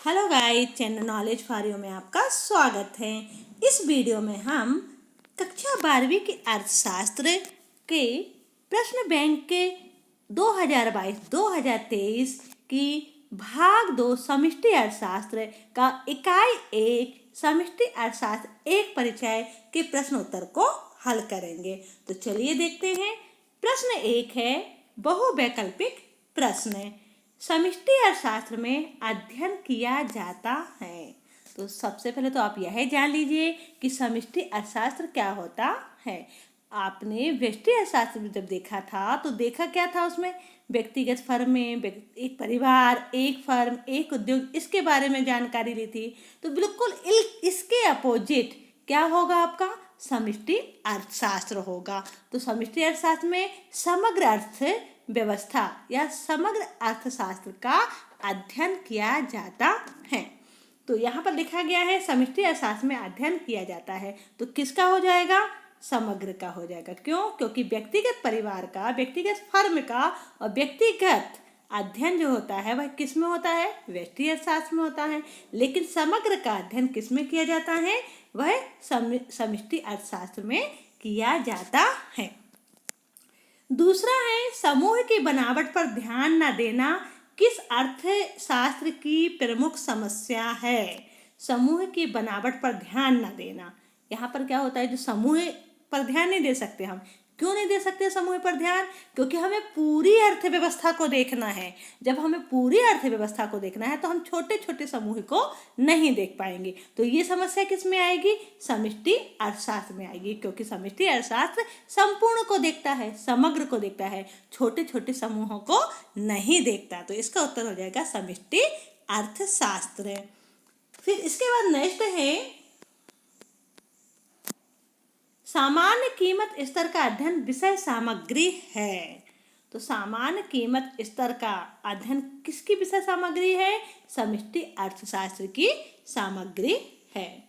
Hello guys, channel knowledge for you में आपका स्वागत है। इस वीडियो में हम कक्षा 12वीं के अर्थशास्त्र के प्रश्न बैंक के 2022-2023 की भाग 2 समष्टि अर्थशास्त्र का इकाई 1 समष्टि अर्थशास्त्र एक परिचय के प्रश्न उत्तर को हल करेंगे। तो चलिए देखते हैं। प्रश्न 1 है बहुवैकल्पिक प्रश्न। समष्टि अर्थशास्त्र में अध्ययन किया जाता है। तो सबसे पहले तो आप यह जान लीजिए कि समष्टि अर्थशास्त्र क्या होता है। आपने व्यष्टि अर्थशास्त्र में जब देखा था तो देखा क्या था, उसमें व्यक्तिगत फर्में, एक परिवार, एक फर्म, एक उद्योग, इसके बारे में जानकारी ली थी। तो बिल्कुल इसके अपोजिट क्या होगा, आपका समष्टि अर्थशास्त्र होगा। तो समष्टि अर्थशास्त्र में समग्र अर्थ व्यवस्था या समग्र अर्थशास्त्र का अध्ययन किया जाता है। तो यहाँ पर लिखा गया है समष्टि अर्थशास्त्र में अध्ययन किया जाता है, तो किसका हो जाएगा? समग्र का हो जाएगा। क्यों? क्योंकि व्यक्तिगत परिवार का, व्यक्तिगत फर्म का और व्यक्तिगत अध्ययन जो होता है वह किस में होता है? व्यष्टि अर्थशास्त्र में होता है। लेकिन समग्र का अध्ययन किस में किया जाता है? वह समष्टि अर्थशास्त्र में किया जाता है। दूसरा है समूह की बनावट पर ध्यान न देना किस अर्थशास्त्र की प्रमुख समस्या है? समूह की बनावट पर ध्यान न देना, यहाँ पर क्या होता है, जो समूह पर ध्यान नहीं दे सकते हम। क्यों नहीं दे सकते समूह पर ध्यान? क्योंकि हमें पूरी अर्थव्यवस्था को देखना है। जब हमें पूरी अर्थव्यवस्था को देखना है तो हम छोटे छोटे समूह को नहीं देख पाएंगे। तो ये समस्या किस में आएगी? समष्टि अर्थशास्त्र में आएगी, क्योंकि समष्टि अर्थशास्त्र संपूर्ण को देखता है, समग्र को देखता है, छोटे छोटे समूहों को नहीं देखता। तो इसका उत्तर हो जाएगा समष्टि अर्थशास्त्र। फिर इसके बाद नेक्स्ट है सामान्य कीमत स्तर का अध्ययन विषय सामग्री है। तो सामान्य कीमत स्तर का अध्ययन किसकी विषय सामग्री है? समष्टि अर्थशास्त्र की सामग्री है।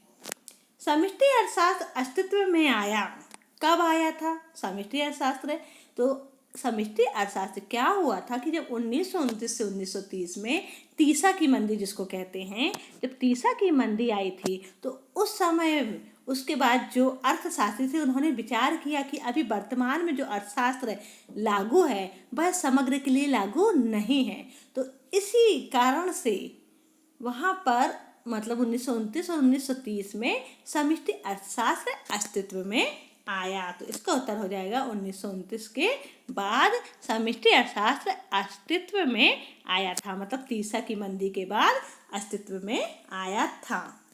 समष्टि अर्थशास्त्र अस्तित्व में आया, कब आया था समष्टि अर्थशास्त्र? तो समष्टि अर्थशास्त्र क्या हुआ था कि जब 1929 से 1930 में तीसा की मंदी जिसको कहते हैं, जब तीसा की मंदी आई थी तो उस समय उसके बाद जो अर्थशास्त्री थे उन्होंने विचार किया कि अभी वर्तमान में जो अर्थशास्त्र लागू है वह समग्र के लिए लागू नहीं है। तो इसी कारण से वहाँ पर मतलब 1929 और 1930 में समष्टि अर्थशास्त्र अस्तित्व में आया। तो इसका उत्तर हो जाएगा 1929 के बाद समष्टि अर्थशास्त्र अस्तित्व में आया था, मतलब तीसा की मंदी के बाद अस्तित्व में आया था।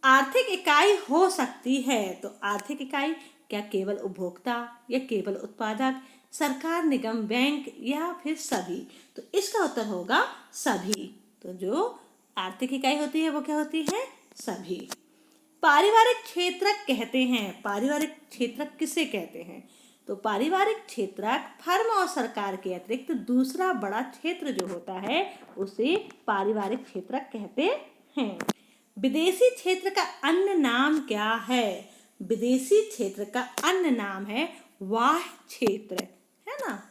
आर्थिक इकाई हो सकती है, तो आर्थिक इकाई क्या केवल उपभोक्ता या केवल उत्पादक, सरकार, निगम, बैंक या फिर सभी? तो इसका उत्तर होगा सभी। तो जो आर्थिक इकाई होती है वो क्या होती है? सभी। पारिवारिक क्षेत्रक कहते हैं, पारिवारिक क्षेत्रक किसे कहते हैं? तो पारिवारिक क्षेत्रक फर्म और सरकार के अतिरिक्त दूसरा बड़ा क्षेत्र जो होता है उसे पारिवारिक क्षेत्रक कहते हैं। विदेशी क्षेत्र का अन्य नाम क्या है? विदेशी क्षेत्र का अन्य नाम है बाह्य क्षेत्र, है ना।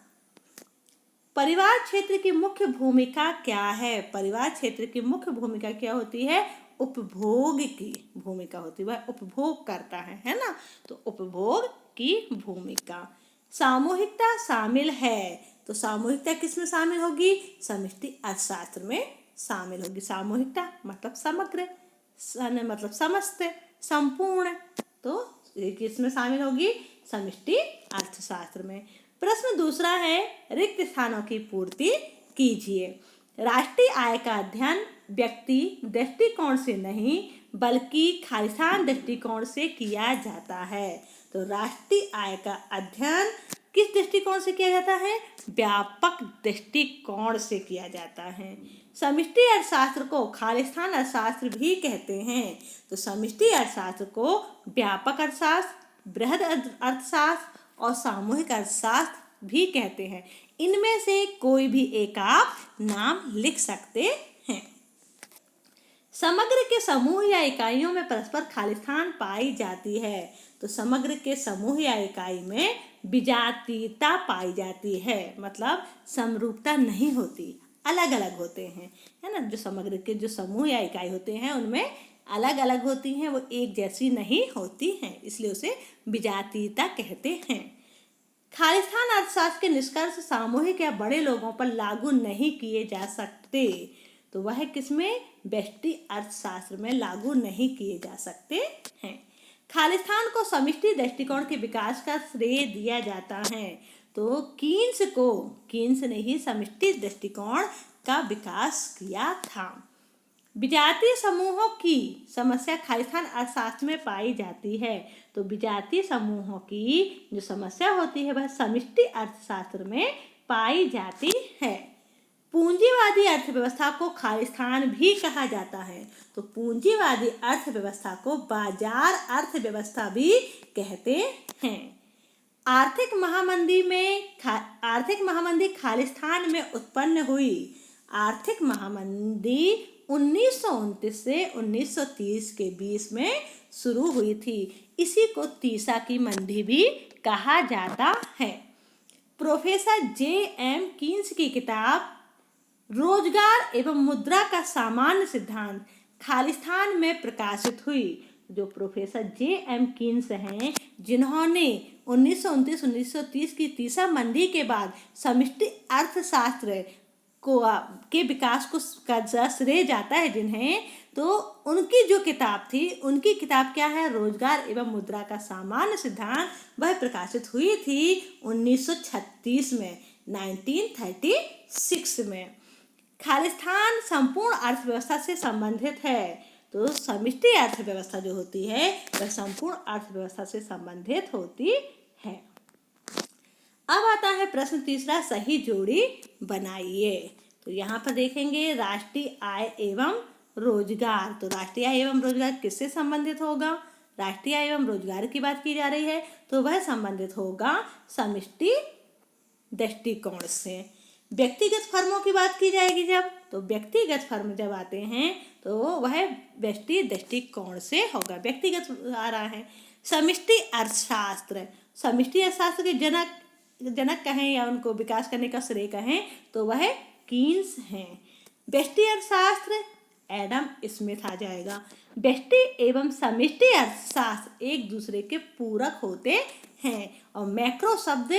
परिवार क्षेत्र की मुख्य भूमिका क्या है? परिवार क्षेत्र की मुख्य भूमिका क्या होती है? उपभोग की भूमिका होती है, वह उपभोग करता है ना। तो उपभोग की भूमिका। सामूहिकता शामिल है, तो सामूहिकता किसमें शामिल होगी? समष्टि अर्थशास्त्र में शामिल होगी। सामूहिकता मतलब समग्र, मतलब समस्त, संपूर्ण, तो किसमें शामिल होगी? समष्टि अर्थशास्त्र में। प्रश्न दूसरा है रिक्त स्थानों की पूर्ति कीजिए। राष्ट्रीय आय का अध्ययन व्यक्ति दृष्टिकोण से नहीं बल्कि खालिस्तान दृष्टिकोण से किया जाता है। तो राष्ट्रीय आय का अध्ययन किस दृष्टिकोण से किया जाता है? व्यापक दृष्टिकोण से किया जाता है। समष्टि अर्थशास्त्र को खालिस्तान अर्थशास्त्र भी कहते हैं। तो समष्टि अर्थशास्त्र को व्यापक अर्थशास्त्र, बृहद अर्थशास्त्र और सामूहिक अर्थशास्त्र भी कहते हैं। इनमें से कोई भी एक आप नाम लिख सकते हैं। समग्र के समूह या इकाइयों में परस्पर खालिस्तान पाई जाती है। तो समग्र के समूह या इकाई में विजातीयता पाई जाती है, मतलब समरूपता नहीं होती, अलग अलग होते हैं, है ना। जो समग्र के जो समूह या इकाई होते हैं उनमें अलग अलग होती हैं, वो एक जैसी नहीं होती हैं, इसलिए उसे विजातीयता कहते हैं। खालिस्तान अर्थशास्त्र के निष्कर्ष सामूहिक या बड़े लोगों पर लागू नहीं किए जा सकते। तो वह किसमें? व्यष्टि अर्थशास्त्र में लागू नहीं किए जा सकते हैं। खालिस्तान को समष्टि दृष्टिकोण के विकास का श्रेय दिया जाता है। तो कीन्स ने ही समष्टि दृष्टिकोण का विकास किया था। विजातीय समूहों की समस्या खालिस्तान अर्थशास्त्र में पाई जाती है। तो विजातीय समूहों की जो समस्या होती है वह समष्टि अर्थशास्त्र में पाई जाती है। पूंजीवादी अर्थव्यवस्था को खालिस्तान भी कहा जाता है। तो पूंजीवादी अर्थव्यवस्था को बाजार अर्थव्यवस्था भी कहते हैं। आर्थिक महामंदी खालिस्तान में उत्पन्न हुई। आर्थिक महामंदी 1929 से 1930 के बीच में शुरू हुई थी। इसी को तीसा की मंदी भी कहा जाता है। Professor J.M.. कीन्स की किताब रोजगार एवं मुद्रा का सामान्य सिद्धांत खालिस्तान में प्रकाशित हुई। जो प्रोफेसर जे.एम. कीन्स हैं, जिन्होंने 1929-1930 की तीसा मंदी के बाद समष्टि अर्थशास्त्र के विकास को श्रेय जाता है जिन्हें, तो उनकी जो किताब थी, उनकी किताब क्या है? रोजगार एवं मुद्रा का सामान्य सिद्धांत। वह प्रकाशित हुई थी 1936 में, 1936 में। खालिस्तान संपूर्ण अर्थव्यवस्था से संबंधित है। तो समष्टि अर्थव्यवस्था जो होती है वह संपूर्ण अर्थव्यवस्था से संबंधित होती है। अब आता है प्रश्न तीसरा, सही जोड़ी बनाइए। तो यहाँ पर देखेंगे राष्ट्रीय आय एवं रोजगार। तो राष्ट्रीय आय एवं रोजगार किससे संबंधित होगा? राष्ट्रीय आय एवं रोजगार की बात की जा रही है, तो वह संबंधित होगा समष्टि दृष्टिकोण से। व्यक्तिगत फर्मों की बात की जाएगी जब, तो व्यक्तिगत फर्म जब आते हैं तो वह व्यष्टि दृष्टिकोण से होगा। व्यक्तिगत आ रहा है। समष्टि अर्थशास्त्र, समष्टि अर्थशास्त्र के जनक कहें या उनको विकास करने का श्रेय कहें तो वह कीन्स हैं। व्यष्टि अर्थशास्त्र एडम स्मिथ आ जाएगा। व्यष्टि एवं समष्टि अर्थशास्त्र एक दूसरे के पूरक होते हैं। और मैक्रो शब्द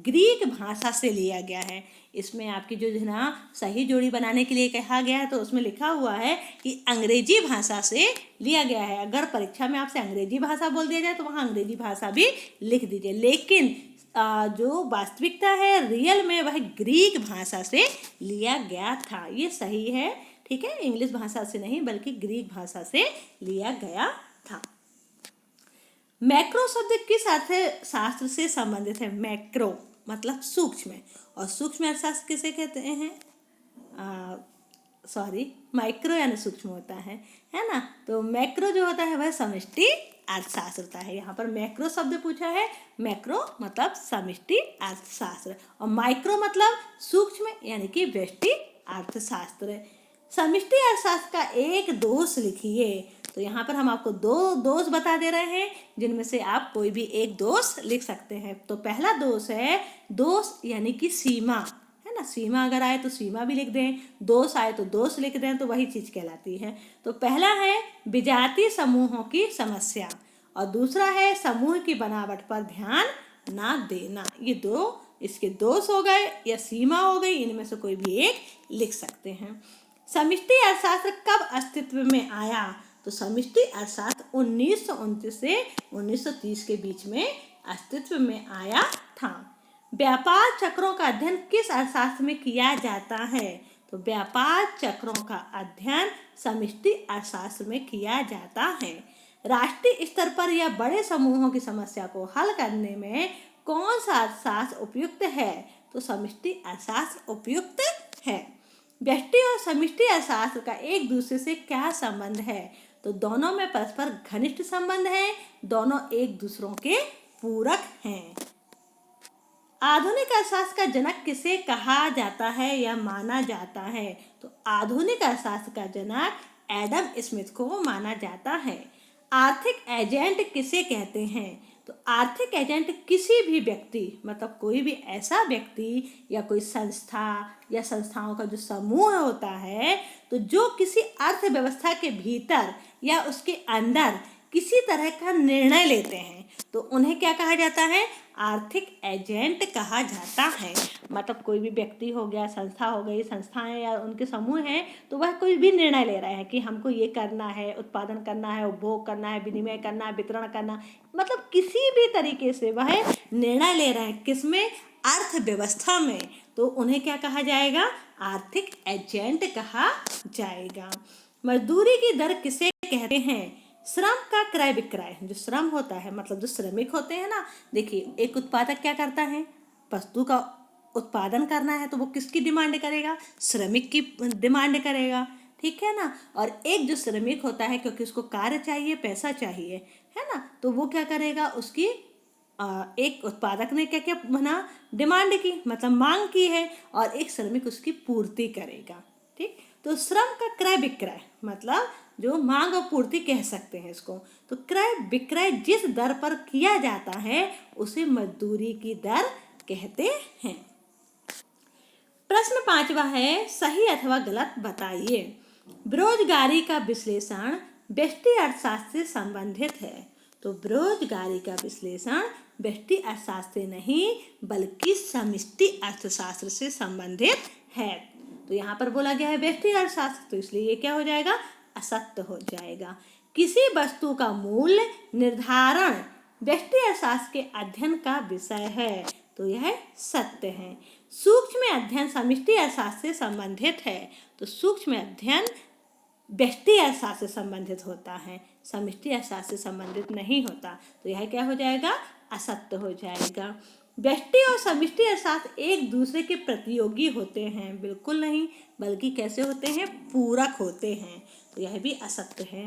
ग्रीक भाषा से लिया गया है। इसमें आपकी जो है ना सही जोड़ी बनाने के लिए कहा गया है, तो उसमें लिखा हुआ है कि अंग्रेजी भाषा से लिया गया है। अगर परीक्षा में आपसे अंग्रेजी भाषा बोल दिया जाए तो वहाँ अंग्रेजी भाषा भी लिख दीजिए, लेकिन जो वास्तविकता है रियल में वह ग्रीक भाषा से लिया गया था। ये सही है, ठीक है। इंग्लिश भाषा से नहीं बल्कि ग्रीक भाषा से लिया गया था। मैक्रो शब्द किस अर्थशास्त्र से संबंधित है? मैक्रो मतलब सूक्ष्म, और सूक्ष्म अर्थशास्त्र किसे कहते हैं? माइक्रो यानी सूक्ष्म होता है ना। तो मैक्रो जो होता है वह समष्टि अर्थशास्त्र होता है। यहाँ पर मैक्रो शब्द पूछा है। मैक्रो मतलब समष्टि अर्थशास्त्र, और माइक्रो मतलब सूक्ष्म यानी कि व्यष्टि अर्थशास्त्र। समष्टि अर्थशास्त्र का एक दोष लिखिए। तो यहाँ पर हम आपको 2 दोष बता दे रहे हैं, जिनमें से आप कोई भी एक दोष लिख सकते हैं। तो पहला दोष है दोष यानी कि सीमा, है ना। सीमा अगर आए तो सीमा भी लिख दें, दोष आए तो दोष लिख दें, तो वही चीज़ कहलाती है। तो पहला है विजातीय समूहों की समस्या, और दूसरा है समूह की बनावट पर ध्यान ना देना। ये इसके दोष हो गए या सीमा हो गई, इनमें से कोई भी एक लिख सकते हैं। समष्टि अर्थशास्त्र कब अस्तित्व में आया? तो समष्टि अर्थशास्त्र 1929 से 1930 के बीच में अस्तित्व में आया था। व्यापार चक्रों का अध्ययन किस अर्थशास्त्र में किया जाता है? तो व्यापार चक्रों का अध्ययन समष्टि अर्थशास्त्र में किया जाता है। राष्ट्रीय स्तर पर या बड़े समूहों की समस्या को हल करने में कौन सा अर्थशास्त्र उपयुक्त है? तो समष्टि अर्थशास्त्र उपयुक्त है। व्यष्टि और समष्टि अर्थशास्त्र का एक दूसरे से क्या संबंध है? तो दोनों में परस्पर घनिष्ठ संबंध है, दोनों एक दूसरों के पूरक हैं। आधुनिक अर्थशास्त्र का जनक किसे कहा जाता है या माना जाता है? तो आधुनिक अर्थशास्त्र का जनक एडम स्मिथ को माना जाता है। आर्थिक एजेंट किसे कहते हैं? तो आर्थिक एजेंट किसी भी व्यक्ति, मतलब कोई भी ऐसा व्यक्ति या कोई संस्था या संस्थाओं का जो समूह होता है, तो जो किसी अर्थव्यवस्था के भीतर या उसके अंदर किसी तरह का निर्णय लेते हैं, तो उन्हें क्या कहा जाता है? आर्थिक एजेंट कहा जाता है। मतलब कोई भी व्यक्ति हो गया, संस्था हो गई, संस्थाएं या उनके समूह हैं, तो वह कोई भी निर्णय ले रहे हैं कि हमको ये करना है, उत्पादन करना है, उपभोग करना है, विनिमय करना है, वितरण करना, मतलब किसी भी तरीके से वह निर्णय ले रहे हैं, किसमें? अर्थव्यवस्था में, तो उन्हें क्या कहा जाएगा? आर्थिक एजेंट कहा जाएगा। मजदूरी की दर किसे कहते हैं? श्रम का क्रय विक्रय, जो श्रम होता है, मतलब जो श्रमिक होते हैं ना, देखिए एक उत्पादक क्या करता है? वस्तु का उत्पादन करना है, तो वो किसकी डिमांड करेगा? श्रमिक की डिमांड करेगा, ठीक है ना। और एक जो श्रमिक होता है, क्योंकि उसको कार्य चाहिए, पैसा चाहिए, है ना, तो वो क्या करेगा? उसकी एक उत्पादक ने क्या क्या बना? डिमांड की, मतलब मांग की है, और एक श्रमिक उसकी पूर्ति करेगा, ठीक। तो श्रम का क्रय विक्रय, मतलब जो मांग और पूर्ति कह सकते हैं इसको। तो क्रय विक्रय जिस दर पर किया जाता है उसे मजदूरी की दर कहते हैं। प्रश्न 5वां है, सही अथवा गलत बताइए। बेरोजगारी का विश्लेषण व्यष्टि अर्थशास्त्र से संबंधित है। तो बेरोजगारी का विश्लेषण व्यष्टि अर्थशास्त्र से नहीं बल्कि समष्टि अर्थशास्त्र से संबंधित है। तो यहाँ पर बोला गया है व्यष्टि अर्थशास्त्र, तो इसलिए ये क्या हो जाएगा? असत्य हो जाएगा। किसी वस्तु का मूल्य निर्धारण व्यष्टि अर्थशास्त्र के अध्ययन का विषय है, तो यह सत्य है। सूक्ष्म अध्ययन समष्टि अर्थशास्त्र से संबंधित है, तो सूक्ष्म अध्ययन व्यष्टि अर्थशास्त्र से संबंधित होता है, समष्टि अर्थशास्त्र से संबंधित नहीं होता, तो यह क्या हो जाएगा? असत्य हो जाएगा। व्यष्टि और समष्टि अर्थशास्त्र एक दूसरे के प्रतियोगी होते हैं? बिल्कुल नहीं, बल्कि कैसे होते हैं? पूरक होते हैं, तो यह भी असत्य है।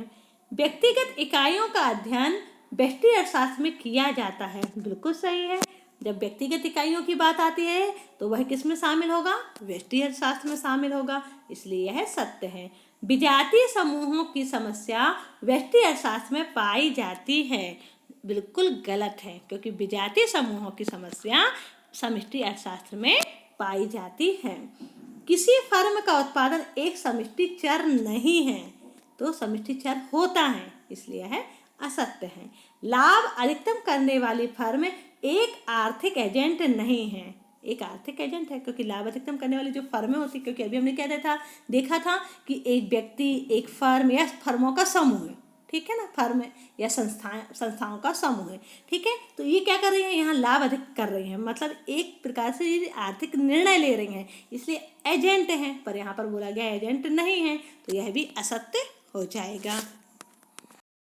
व्यक्तिगत इकाइयों का अध्ययन व्यष्टि अर्थशास्त्र में किया जाता है? बिल्कुल सही है। जब व्यक्तिगत इकाइयों की बात आती है तो वह किस में शामिल होगा? व्यष्टि अर्थशास्त्र में शामिल होगा, इसलिए यह सत्य है। विजातीय समूहों की समस्या व्यष्टि अर्थशास्त्र में पाई जाती है? बिल्कुल गलत है, क्योंकि विजातीय समूहों की समस्या समष्टि अर्थशास्त्र में पाई जाती है। किसी फर्म का उत्पादन एक समष्टि चर नहीं है, तो समष्टि चर होता है, इसलिए है असत्य है। लाभ अधिकतम करने वाली फर्म एक आर्थिक एजेंट नहीं है? एक आर्थिक एजेंट है, क्योंकि लाभ अधिकतम करने वाली जो फर्में होती, क्योंकि अभी हमने क्या देखा था कि एक व्यक्ति, एक फर्म या फर्मों का समूह है, ठीक है ना, फर्म या संस्थाओं का समूह है, ठीक है। तो ये क्या कर रही है? यहाँ लाभ अधिक कर रही है, मतलब एक प्रकार से ये आर्थिक निर्णय ले रही हैं, इसलिए एजेंट हैं। पर यहाँ पर बोला गया एजेंट नहीं है, तो यह भी असत्य हो जाएगा।